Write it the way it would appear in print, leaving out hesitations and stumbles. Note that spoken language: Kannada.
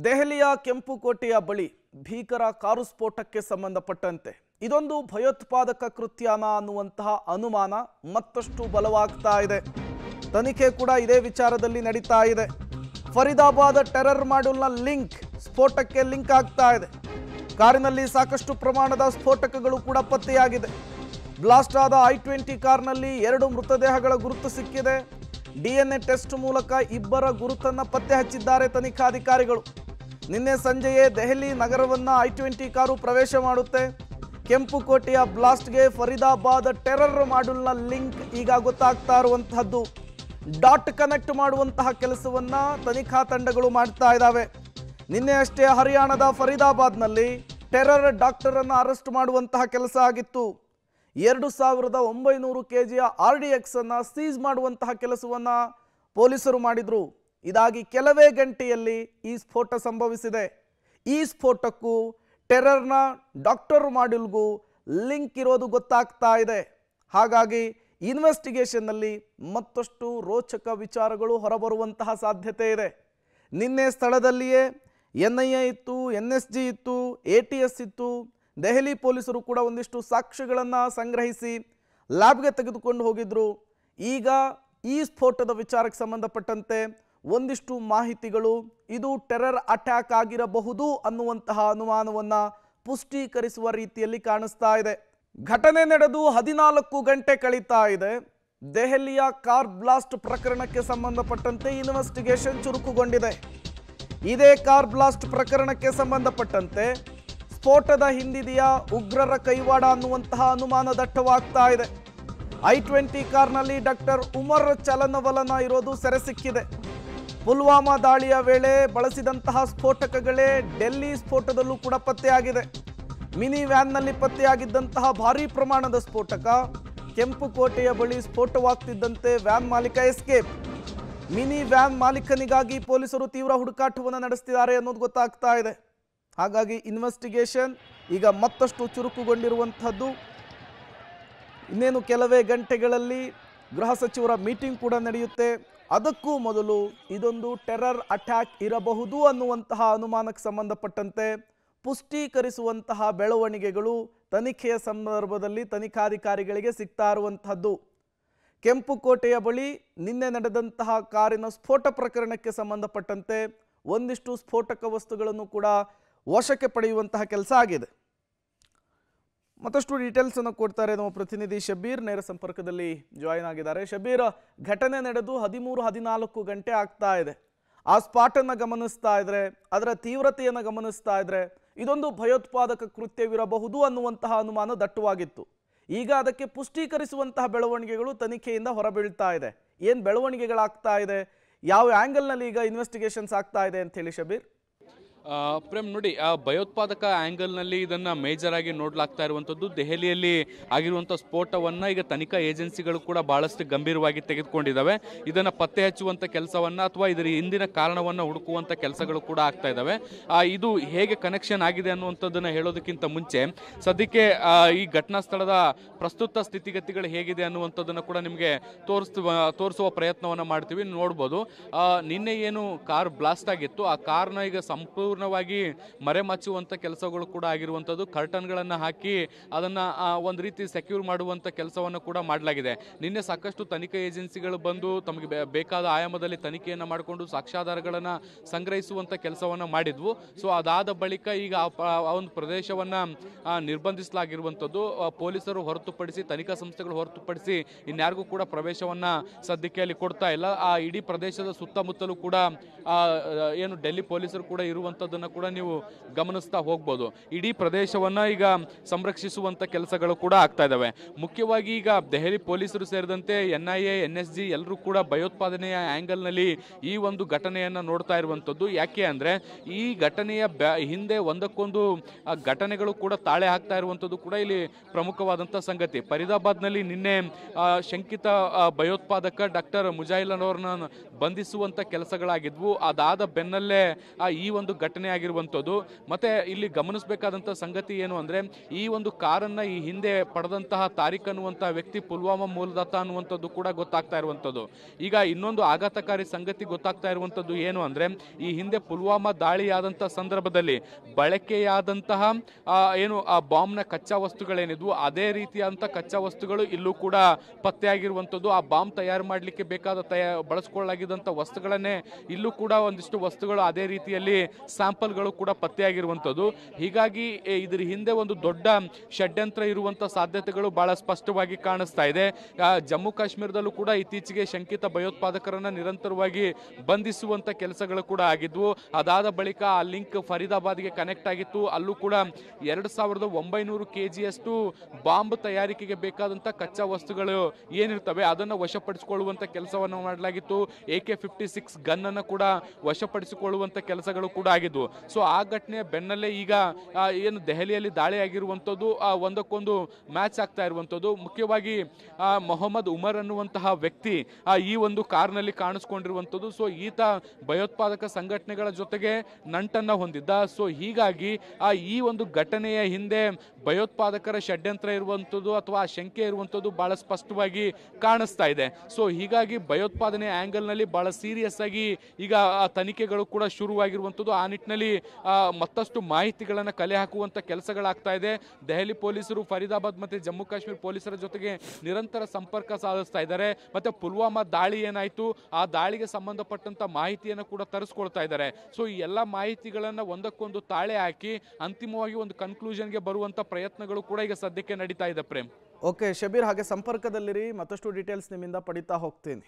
ದೆಹಲಿಯ ಕೆಂಪುಕೋಟೆಯ ಬಳಿ ಭೀಕರ ಕಾರು ಸ್ಫೋಟಕ್ಕೆ ಸಂಬಂಧಪಟ್ಟಂತೆ ಇದೊಂದು ಭಯೋತ್ಪಾದಕ ಕೃತ್ಯನ ಅನ್ನುವಂತಹ ಅನುಮಾನ ಮತ್ತಷ್ಟು ಬಲವಾಗ್ತಾ ಇದೆ. ತನಿಖೆ ಕೂಡ ಇದೇ ವಿಚಾರದಲ್ಲಿ ನಡೀತಾ ಇದೆ. ಫರೀದಾಬಾದ್ ಟೆರರ್ ಮಾಡ್ಯೂಲ್ನ ಲಿಂಕ್ ಸ್ಫೋಟಕ್ಕೆ ಲಿಂಕ್ ಆಗ್ತಾ ಇದೆ. ಕಾರಿನಲ್ಲಿ ಸಾಕಷ್ಟು ಪ್ರಮಾಣದ ಸ್ಫೋಟಕಗಳು ಕೂಡ ಪತ್ತೆಯಾಗಿದೆ. ಬ್ಲಾಸ್ಟ್ ಆದ i20 ಕಾರ್ನಲ್ಲಿ 2 ಮೃತದೇಹಗಳ ಗುರುತು ಸಿಕ್ಕಿದೆ. DNA ಟೆಸ್ಟ್ ಮೂಲಕ ಇಬ್ಬರ ಗುರುತನ್ನು ಪತ್ತೆ ಹಚ್ಚಿದ್ದಾರೆ ತನಿಖಾಧಿಕಾರಿಗಳು. ನಿನ್ನೆ ಸಂಜೆಯೇ ದೆಹಲಿ ನಗರವನ್ನು i20 ಕಾರು ಪ್ರವೇಶ ಮಾಡುತ್ತೆ. ಕೆಂಪುಕೋಟೆಯ ಬ್ಲಾಸ್ಟ್ಗೆ ಫರೀದಾಬಾದ್ ಟೆರರ್ ಮಾಡ್ಯೂಲ್ನ ಲಿಂಕ್ ಈಗ ಗೊತ್ತಾಗ್ತಾ ಇರುವಂತಹದ್ದು. ಡಾಟ್ ಕನೆಕ್ಟ್ ಮಾಡುವಂತಹ ಕೆಲಸವನ್ನ ತನಿಖಾ ತಂಡಗಳು ಮಾಡ್ತಾ ಇದ್ದಾವೆ. ನಿನ್ನೆ ಅಷ್ಟೇ ಹರಿಯಾಣದ ಫರೀದಾಬಾದ್ನಲ್ಲಿ ಟೆರರ್ ಡಾಕ್ಟರ್ ಅನ್ನು ಅರೆಸ್ಟ್ ಮಾಡುವಂತಹ ಕೆಲಸ ಆಗಿತ್ತು. 2900 kg RDX ಅನ್ನು ಸೀಸ್ ಮಾಡುವಂತಹ ಕೆಲಸವನ್ನ ಪೊಲೀಸರು ಮಾಡಿದ್ರು. ಇದಾಗಿ ಕೆಲವೇ ಗಂಟೆಯಲ್ಲಿ ಈ ಸ್ಫೋಟ ಸಂಭವಿಸಿದೆ. ಈ ಸ್ಫೋಟಕ್ಕೂ ಟೆರರ್ನ ಡಾಕ್ಟರ್ ಮಾಡ್ಯೂಲ್ಗೂ ಲಿಂಕ್ ಇರೋದು ಗೊತ್ತಾಗ್ತಾ ಇದೆ. ಹಾಗಾಗಿ ಇನ್ವೆಸ್ಟಿಗೇಷನ್ನಲ್ಲಿ ಮತ್ತಷ್ಟು ರೋಚಕ ವಿಚಾರಗಳು ಹೊರಬರುವಂತಹ ಸಾಧ್ಯತೆ ಇದೆ. ನಿನ್ನೆ ಸ್ಥಳದಲ್ಲಿಯೇ NIA ಇತ್ತು, NSG ಇತ್ತು, ATS ಇತ್ತು. ದೆಹಲಿ ಪೊಲೀಸರು ಕೂಡ ಒಂದಿಷ್ಟು ಸಾಕ್ಷ್ಯಗಳನ್ನು ಸಂಗ್ರಹಿಸಿ ಲ್ಯಾಬ್ಗೆ ತೆಗೆದುಕೊಂಡು ಹೋಗಿದ್ರು. ಈಗ ಈ ಸ್ಫೋಟದ ವಿಚಾರಕ್ಕೆ ಸಂಬಂಧಪಟ್ಟಂತೆ ಒಂದಿಷ್ಟು ಮಾಹಿತಿಗಳು ಇದು ಟೆರರ್ ಅಟ್ಯಾಕ್ ಆಗಿರಬಹುದು ಅನ್ನುವಂತಹ ಅನುಮಾನವನ್ನು ಪುಷ್ಟೀಕರಿಸುವ ರೀತಿಯಲ್ಲಿ ಕಾಣಿಸ್ತಾ ಇದೆ. ಘಟನೆ ನಡೆದು 14 ಗಂಟೆ ಕಳೀತಾ ಇದೆ. ದೆಹಲಿಯ ಕಾರ್ ಬ್ಲಾಸ್ಟ್ ಪ್ರಕರಣಕ್ಕೆ ಸಂಬಂಧಪಟ್ಟಂತೆ ಇನ್ವೆಸ್ಟಿಗೇಷನ್ ಚುರುಕುಗೊಂಡಿದೆ. ಇದೇ ಕಾರ್ ಬ್ಲಾಸ್ಟ್ ಪ್ರಕರಣಕ್ಕೆ ಸಂಬಂಧಪಟ್ಟಂತೆ ಸ್ಫೋಟದ ಹಿಂದಿದೆಯ ಉಗ್ರರ ಕೈವಾಡ ಅನ್ನುವಂತಹ ಅನುಮಾನ ದಟ್ಟವಾಗ್ತಾ ಇದೆ. i20 ಕಾರ್ನಲ್ಲಿ ಡಾಕ್ಟರ್ ಉಮರ್ ಚಲನವಲನ ಇರೋದು ಸೆರೆ ಸಿಕ್ಕಿದೆ. ಪುಲ್ವಾಮಾ ದಾಳಿಯ ವೇಳೆ ಬಳಸಿದಂತಹ ಸ್ಫೋಟಕಗಳೇ ಡೆಲ್ಲಿ ಸ್ಫೋಟದಲ್ಲೂ ಕೂಡ ಪತ್ತೆಯಾಗಿದೆ. ಮಿನಿ ವ್ಯಾನ್ನಲ್ಲಿ ಪತ್ತೆಯಾಗಿದ್ದಂತಹ ಭಾರೀ ಪ್ರಮಾಣದ ಸ್ಫೋಟಕ ಕೆಂಪುಕೋಟೆಯ ಬಳಿ ಸ್ಫೋಟವಾಗ್ತಿದ್ದಂತೆ ವ್ಯಾನ್ ಮಾಲೀಕ ಎಸ್ಕೇಪ್. ಮಿನಿ ವ್ಯಾನ್ ಮಾಲೀಕನಿಗಾಗಿ ಪೊಲೀಸರು ತೀವ್ರ ಹುಡುಕಾಟವನ್ನು ನಡೆಸ್ತಿದ್ದಾರೆ ಅನ್ನೋದು ಗೊತ್ತಾಗ್ತಾ ಇದೆ. ಹಾಗಾಗಿ ಇನ್ವೆಸ್ಟಿಗೇಷನ್ ಈಗ ಮತ್ತಷ್ಟು ಚುರುಕುಗೊಂಡಿರುವಂಥದ್ದು. ಇನ್ನೇನು ಕೆಲವೇ ಗಂಟೆಗಳಲ್ಲಿ ಗೃಹ ಸಚಿವರ ಮೀಟಿಂಗ್ ಕೂಡ ನಡೆಯುತ್ತೆ. ಅದಕ್ಕೂ ಮೊದಲು ಇದೊಂದು ಟೆರರ್ ಅಟ್ಯಾಕ್ ಇರಬಹುದು ಅನ್ನುವಂತಹ ಅನುಮಾನಕ್ಕೆ ಸಂಬಂಧಪಟ್ಟಂತೆ ಪುಷ್ಟೀಕರಿಸುವಂತಹ ಬೆಳವಣಿಗೆಗಳು ತನಿಖೆಯ ಸಂದರ್ಭದಲ್ಲಿ ತನಿಖಾಧಿಕಾರಿಗಳಿಗೆ ಸಿಗ್ತಾ ಇರುವಂತಹದ್ದು. ಕೆಂಪುಕೋಟೆಯ ಬಳಿ ನಿನ್ನೆ ನಡೆದಂತಹ ಕಾರಿನ ಸ್ಫೋಟ ಪ್ರಕರಣಕ್ಕೆ ಸಂಬಂಧಪಟ್ಟಂತೆ ಒಂದಿಷ್ಟು ಸ್ಫೋಟಕ ವಸ್ತುಗಳನ್ನು ಕೂಡ ವಶಕ್ಕೆ ಪಡೆಯುವಂತಹ ಕೆಲಸ ಆಗಿದೆ. ಮತ್ತಷ್ಟು ಡೀಟೇಲ್ಸ್ ಅನ್ನು ಕೊಡ್ತಾರೆ ನಮ್ಮ ಪ್ರತಿನಿಧಿ ಶಬೀರ್, ನೇರ ಸಂಪರ್ಕದಲ್ಲಿ ಜಾಯಿನ್ ಆಗಿದ್ದಾರೆ. ಶಬೀರ್, ಘಟನೆ ನಡೆದು 13-14 ಗಂಟೆ ಆಗ್ತಾ ಇದೆ. ಆ ಸ್ಪಾಟ್ ಅನ್ನು ಗಮನಿಸ್ತಾ ಇದ್ರೆ, ಅದರ ತೀವ್ರತೆಯನ್ನು ಗಮನಿಸ್ತಾ ಇದ್ರೆ ಇದೊಂದು ಭಯೋತ್ಪಾದಕ ಕೃತ್ಯವಿರಬಹುದು ಅನ್ನುವಂತಹ ಅನುಮಾನ ದಟ್ಟವಾಗಿತ್ತು. ಈಗ ಅದಕ್ಕೆ ಪುಷ್ಟೀಕರಿಸುವಂತಹ ಬೆಳವಣಿಗೆಗಳು ತನಿಖೆಯಿಂದ ಹೊರಬೀಳ್ತಾ ಇದೆ. ಏನು ಬೆಳವಣಿಗೆಗಳಾಗ್ತಾ ಇದೆ, ಯಾವ ಆ್ಯಂಗಲ್ನಲ್ಲಿ ಈಗ ಇನ್ವೆಸ್ಟಿಗೇಷನ್ಸ್ ಆಗ್ತಾ ಇದೆ ಅಂತ ಹೇಳಿ ಶಬೀರ್? ಪ್ರೇಮ್, ನೋಡಿ, ಆ ಭಯೋತ್ಪಾದಕ ಆ್ಯಂಗಲ್ನಲ್ಲಿ ಇದನ್ನು ಮೇಜರ್ ಆಗಿ ನೋಡಲಾಗ್ತಾ ಇರುವಂಥದ್ದು. ದೆಹಲಿಯಲ್ಲಿ ಆಗಿರುವಂಥ ಸ್ಫೋಟವನ್ನು ಈಗ ತನಿಖಾ ಏಜೆನ್ಸಿಗಳು ಕೂಡ ಬಹಳಷ್ಟು ಗಂಭೀರವಾಗಿ ತೆಗೆದುಕೊಂಡಿದ್ದಾವೆ. ಇದನ್ನು ಪತ್ತೆ ಹಚ್ಚುವಂಥ ಕೆಲಸವನ್ನು ಅಥವಾ ಇದರ ಹಿಂದಿನ ಕಾರಣವನ್ನು ಹುಡುಕುವಂಥ ಕೆಲಸಗಳು ಕೂಡ ಆಗ್ತಾ ಇದ್ದಾವೆ. ಇದು ಹೇಗೆ ಕನೆಕ್ಷನ್ ಆಗಿದೆ ಅನ್ನುವಂಥದ್ದನ್ನು ಹೇಳೋದಕ್ಕಿಂತ ಮುಂಚೆ ಸದ್ಯಕ್ಕೆ ಈ ಘಟನಾ ಸ್ಥಳದ ಪ್ರಸ್ತುತ ಸ್ಥಿತಿಗತಿಗಳು ಹೇಗಿದೆ ಅನ್ನುವಂಥದ್ದನ್ನು ಕೂಡ ನಿಮಗೆ ತೋರಿಸುವ ಪ್ರಯತ್ನವನ್ನು ಮಾಡ್ತೀವಿ. ನೋಡ್ಬೋದು, ನಿನ್ನೆ ಏನು ಕಾರ್ ಬ್ಲಾಸ್ಟ್ ಆಗಿತ್ತು, ಆ ಕಾರ್ನ ಈಗ ಸಂಪೂರ್ಣವಾಗಿ ಮರೆಮಾಚುವಂಥ ಕೆಲಸಗಳು ಕೂಡ ಆಗಿರುವಂಥದ್ದು. ಕರ್ಟನ್ಗಳನ್ನು ಹಾಕಿ ಅದನ್ನು ಒಂದು ರೀತಿ ಸೆಕ್ಯೂರ್ ಮಾಡುವಂಥ ಕೆಲಸವನ್ನು ಕೂಡ ಮಾಡಲಾಗಿದೆ. ನಿನ್ನೆ ಸಾಕಷ್ಟು ತನಿಖಾ ಏಜೆನ್ಸಿಗಳು ಬಂದು ತಮಗೆ ಬೇಕಾದ ಆಯಾಮದಲ್ಲಿ ತನಿಖೆಯನ್ನು ಮಾಡಿಕೊಂಡು ಸಾಕ್ಷ್ಯಾಧಾರಗಳನ್ನು ಸಂಗ್ರಹಿಸುವಂಥ ಕೆಲಸವನ್ನು ಮಾಡಿದ್ವು. ಸೊ ಅದಾದ ಬಳಿಕ ಈಗ ಆ ಒಂದು ಪ್ರದೇಶವನ್ನು ನಿರ್ಬಂಧಿಸಲಾಗಿರುವಂಥದ್ದು. ಪೊಲೀಸರು ಹೊರತುಪಡಿಸಿ, ತನಿಖಾ ಸಂಸ್ಥೆಗಳು ಹೊರತುಪಡಿಸಿ ಇನ್ಯಾರಿಗೂ ಕೂಡ ಪ್ರವೇಶವನ್ನು ಸದ್ಯಕ್ಕೆ ಅಲ್ಲಿ ಕೊಡ್ತಾ ಇಲ್ಲ. ಆ ಇಡೀ ಪ್ರದೇಶದ ಸುತ್ತಮುತ್ತಲೂ ಕೂಡ ಏನು ಡೆಲ್ಲಿ ಪೊಲೀಸರು ಕೂಡ ಇರುವಂಥದ್ದನ್ನು ಕೂಡ ನೀವು ಗಮನಿಸ್ತಾ ಹೋಗ್ಬೋದು. ಇಡೀ ಪ್ರದೇಶವನ್ನು ಈಗ ಸಂರಕ್ಷಿಸುವಂಥ ಕೆಲಸಗಳು ಕೂಡ ಆಗ್ತಾ ಇದ್ದಾವೆ. ಮುಖ್ಯವಾಗಿ ಈಗ ದೆಹಲಿ ಪೊಲೀಸರು ಸೇರಿದಂತೆ NIA, NSG ಎಲ್ಲರೂ ಕೂಡ ಭಯೋತ್ಪಾದನೆಯ ಆ್ಯಂಗಲ್ನಲ್ಲಿ ಈ ಒಂದು ಘಟನೆಯನ್ನು ನೋಡ್ತಾ ಇರುವಂಥದ್ದು. ಯಾಕೆ ಅಂದರೆ ಈ ಘಟನೆಯ ಹಿಂದೆ ಒಂದಕ್ಕೊಂದು ಘಟನೆಗಳು ಕೂಡ ತಾಳೆ ಹಾಕ್ತಾ ಇರುವಂಥದ್ದು ಕೂಡ ಇಲ್ಲಿ ಪ್ರಮುಖವಾದಂಥ ಸಂಗತಿ. ಫರೀದಾಬಾದ್ನಲ್ಲಿ ನಿನ್ನೆ ಶಂಕಿತ ಭಯೋತ್ಪಾದಕ ಡಾಕ್ಟರ್ ಮುಜಾಹಿಲ್ ಅವರನ್ನ ಬಂಧಿಸುವಂಥ ಕೆಲಸಗಳಾಗಿದ್ವು. ಅದಾದ ಬೆನ್ನಲ್ಲೇ ಈ ಒಂದು ಘಟನೆ ಘಟನೆ ಆಗಿರುವಂಥದ್ದು. ಮತ್ತೆ ಇಲ್ಲಿ ಗಮನಿಸಬೇಕಾದಂಥ ಸಂಗತಿ ಏನು ಅಂದ್ರೆ ಈ ಒಂದು ಕಾರನ್ನ ಈ ಹಿಂದೆ ಪಡೆದಂತಹ ತಾರಿಕ್ ಅನ್ನುವಂತಹ ವ್ಯಕ್ತಿ ಪುಲ್ವಾಮಾ ಮೂಲದತ್ತ ಅನ್ನುವಂಥದ್ದು ಕೂಡ ಗೊತ್ತಾಗ್ತಾ ಇರುವಂಥದ್ದು. ಈಗ ಇನ್ನೊಂದು ಆಘಾತಕಾರಿ ಸಂಗತಿ ಗೊತ್ತಾಗ್ತಾ ಇರುವಂಥದ್ದು ಏನು ಅಂದ್ರೆ ಈ ಹಿಂದೆ ಪುಲ್ವಾಮಾ ದಾಳಿಯಾದಂತಹ ಸಂದರ್ಭದಲ್ಲಿ ಬಳಕೆಯಾದಂತಹ ಏನು ಆ ಬಾಂಬ್ನ ಕಚ್ಚಾ ವಸ್ತುಗಳೇನಿದ್ವು ಅದೇ ರೀತಿಯಾದಂತಹ ಕಚ್ಚಾ ವಸ್ತುಗಳು ಇಲ್ಲೂ ಕೂಡ ಪತ್ತೆಯಾಗಿರುವಂಥದ್ದು. ಆ ಬಾಂಬ್ ತಯಾರು ಮಾಡಲಿಕ್ಕೆ ಬೇಕಾದ ಬಳಸ್ಕೊಳ್ಳಲಾಗಿದ್ದಂಥ ವಸ್ತುಗಳನ್ನೇ ಇಲ್ಲೂ ಕೂಡ ಒಂದಿಷ್ಟು ವಸ್ತುಗಳು ಅದೇ ರೀತಿಯಲ್ಲಿ ಸ್ಯಾಂಪಲ್ಗಳು ಕೂಡ ಪತ್ತೆಯಾಗಿರುವಂಥದ್ದು. ಹೀಗಾಗಿ ಇದ್ರ ಹಿಂದೆ ಒಂದು ದೊಡ್ಡ ಷಡ್ಯಂತ್ರ ಇರುವಂತ ಸಾಧ್ಯತೆಗಳು ಬಹಳ ಸ್ಪಷ್ಟವಾಗಿ ಕಾಣಿಸ್ತಾ ಇದೆ. ಜಮ್ಮು ಕಾಶ್ಮೀರದಲ್ಲೂ ಕೂಡ ಇತ್ತೀಚೆಗೆ ಶಂಕಿತ ಭಯೋತ್ಪಾದಕರನ್ನ ನಿರಂತರವಾಗಿ ಬಂಧಿಸುವಂತ ಕೆಲಸಗಳು ಕೂಡ ಆಗಿದ್ವು. ಅದಾದ ಬಳಿಕ ಆ ಲಿಂಕ್ ಫರೀದಾಬಾದ್ಗೆ ಕನೆಕ್ಟ್ ಆಗಿತ್ತು. ಅಲ್ಲೂ ಕೂಡ 2900 kgಯಷ್ಟು ಬಾಂಬ್ ತಯಾರಿಕೆಗೆ ಬೇಕಾದಂತ ಕಚ್ಚಾ ವಸ್ತುಗಳು ಏನಿರ್ತವೆ ಅದನ್ನ ವಶಪಡಿಸಿಕೊಳ್ಳುವಂತ ಕೆಲಸವನ್ನು ಮಾಡಲಾಗಿತ್ತು. AK-56 ಗನ್ ಅನ್ನು ಕೂಡ ವಶಪಡಿಸಿಕೊಳ್ಳುವಂತ ಕೆಲಸಗಳು ಕೂಡ ಆಗಿದ್ವು. ಸೊ ಆ ಘಟನೆಯ ಬೆನ್ನಲ್ಲೇ ಈಗ ಏನು ದೆಹಲಿಯಲ್ಲಿ ದಾಳಿ ಆಗಿರುವಂಥದ್ದು ಒಂದಕ್ಕೊಂದು ಮ್ಯಾಚ್ ಆಗ್ತಾ ಇರುವಂಥದ್ದು. ಮುಖ್ಯವಾಗಿ ಮೊಹಮ್ಮದ್ ಉಮರ್ ಅನ್ನುವಂತಹ ವ್ಯಕ್ತಿ ಈ ಒಂದು ಕಾರ್ನಲ್ಲಿ ಕಾಣಿಸ್ಕೊಂಡಿರುವಂಥದ್ದು. ಸೊ ಈತ ಭಯೋತ್ಪಾದಕ ಸಂಘಟನೆಗಳ ಜೊತೆಗೆ ನಂಟನ್ನ ಹೊಂದಿದ್ದ. ಸೊ ಹೀಗಾಗಿ ಈ ಒಂದು ಘಟನೆಯ ಹಿಂದೆ ಭಯೋತ್ಪಾದಕರ ಷಡ್ಯಂತ್ರ ಇರುವಂಥದ್ದು ಅಥವಾ ಆ ಶಂಕೆ ಇರುವಂಥದ್ದು ಬಹಳ ಸ್ಪಷ್ಟವಾಗಿ ಕಾಣಿಸ್ತಾ ಇದೆ. ಸೊ ಹೀಗಾಗಿ ಭಯೋತ್ಪಾದನೆ ಆಂಗಲ್ ನಲ್ಲಿ ಬಹಳ ಸೀರಿಯಸ್ ಆಗಿ ಈಗ ತನಿಖೆಗಳು ಕೂಡ ಶುರುವಾಗಿರುವಂಥದ್ದು. ಆ ನಿಟ್ಟಿನಲ್ಲಿ ಮತ್ತಷ್ಟು ಮಾಹಿತಿಗಳನ್ನ ಕಲೆ ಹಾಕುವಂತ ಕೆಲಸಗಳಾಗ್ತಾ ಇದೆ. ದೆಹಲಿ ಪೊಲೀಸರು ಫರೀದಾಬಾದ್ ಮತ್ತೆ ಜಮ್ಮು ಕಾಶ್ಮೀರ ಪೊಲೀಸರ ಜೊತೆಗೆ ನಿರಂತರ ಸಂಪರ್ಕ ಸಾಧಿಸ್ತಾ ಇದ್ದಾರೆ. ಮತ್ತೆ ಪುಲ್ವಾಮಾ ದಾಳಿ ಏನಾಯ್ತು ಆ ದಾಳಿಗೆ ಸಂಬಂಧಪಟ್ಟಂತ ಮಾಹಿತಿಯನ್ನು ಕೂಡ ತರಿಸ್ಕೊಳ್ತಾ ಇದ್ದಾರೆ. ಸೊ ಈ ಎಲ್ಲ ಮಾಹಿತಿಗಳನ್ನ ಒಂದಕ್ಕೊಂದು ತಾಳೆ ಹಾಕಿ ಅಂತಿಮವಾಗಿ ಒಂದು ಕನ್ಕ್ಲೂಷನ್ಗೆ ಬರುವಂತ ಪ್ರಯತ್ನಗಳು ಕೂಡ ಈಗ ಸದ್ಯಕ್ಕೆ ನಡೀತಾ ಇದೆ. ಪ್ರೇಮ್. ಓಕೆ ಶಬೀರ್, ಹಾಗೆ ಸಂಪರ್ಕದಲ್ಲಿರಿ, ಮತ್ತಷ್ಟು ಡೀಟೇಲ್ಸ್ ನಿಮ್ಮಿಂದ ಪಡಿತಾ ಹೋಗ್ತೀನಿ.